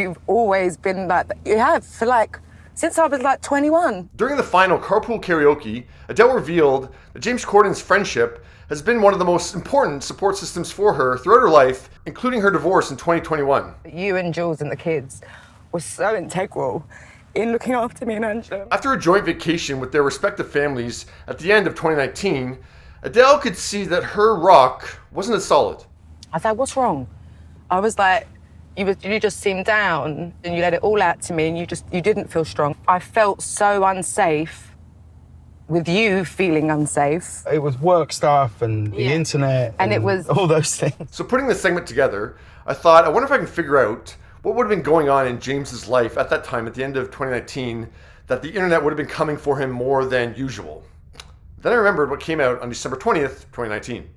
You've always been like that. You have, since I was 21. During the final carpool karaoke, Adele revealed that James Corden's friendship has been one of the most important support systems for her throughout her life, including her divorce in 2021. You and Jules and the kids were so integral in looking after me and Angela. After a joint vacation with their respective families at the end of 2019, Adele could see that her rock wasn't as solid. I said, what's wrong? I was like, you just seemed down and you let it all out to me and you didn't feel strong. I felt so unsafe with you feeling unsafe. It was work stuff and the internet and it was all those things. So putting this segment together, I thought, I wonder if I can figure out what would have been going on in James's life at that time, at the end of 2019, that the internet would have been coming for him more than usual. Then I remembered what came out on December 20th, 2019.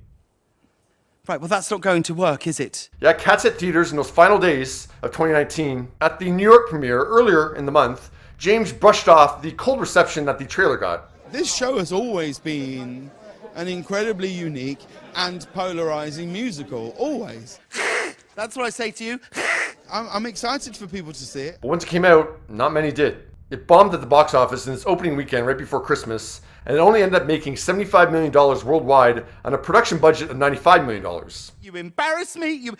Right, well, that's not going to work, is it? Yeah, Cats at theaters in those final days of 2019. At the New York premiere earlier in the month, James brushed off the cold reception that the trailer got. This show has always been an incredibly unique and polarizing musical, always. That's what I say to you. I'm excited for people to see it. But once it came out, not many did. It bombed at the box office in its opening weekend right before Christmas, and it only ended up making $75 million worldwide on a production budget of $95 million. You embarrass me,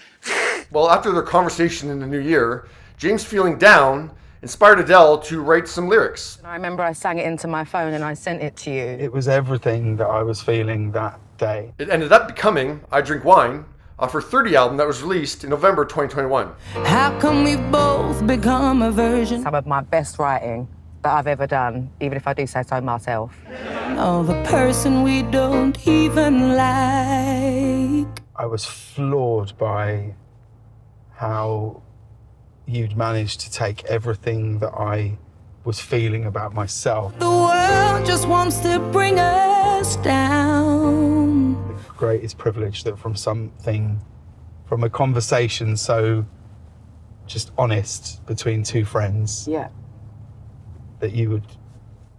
Well, after their conversation in the new year, James feeling down inspired Adele to write some lyrics. I remember I sang it into my phone and I sent it to you. It was everything that I was feeling that day. It ended up becoming I Drink Wine, off her 30 album that was released in November 2021. How come we both become a version? Some of my best writing that I've ever done, even if I do say so myself. Oh, the person we don't even like. I was floored by how you'd managed to take everything that I was feeling about myself. The world just wants to bring us down. The greatest privilege that from a conversation so just honest between two friends, Yeah. that you would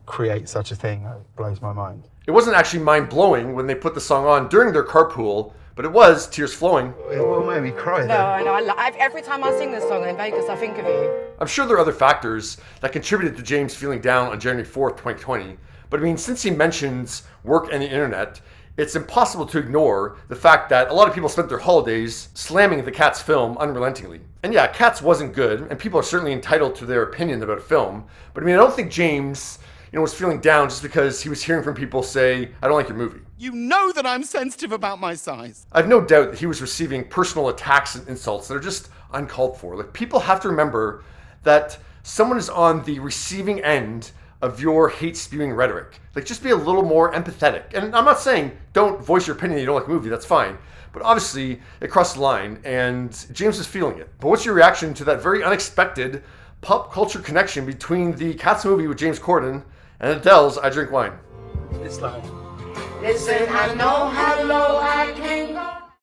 create such a thing. It blows my mind. It wasn't actually mind-blowing when they put the song on during their carpool, but it was tears flowing. It will make me cry. No, I know. Every time I sing this song in Vegas, I think of you. I'm sure there are other factors that contributed to James feeling down on January 4th, 2020. But I mean, since he mentions work and the internet, it's impossible to ignore the fact that a lot of people spent their holidays slamming the Cats film unrelentingly. And yeah, Cats wasn't good, and people are certainly entitled to their opinion about a film. But I mean, I don't think James, was feeling down just because he was hearing from people say, I don't like your movie. You know that I'm sensitive about my size. I have no doubt that he was receiving personal attacks and insults that are just uncalled for. Like, people have to remember that someone is on the receiving end of your hate-spewing rhetoric. Like, just be a little more empathetic. And I'm not saying don't voice your opinion that you don't like a movie, that's fine. But obviously, it crossed the line, and James is feeling it. But what's your reaction to that very unexpected pop culture connection between the Cats movie with James Corden and Adele's I Drink Wine? It's like... Listen, I know how low I can go.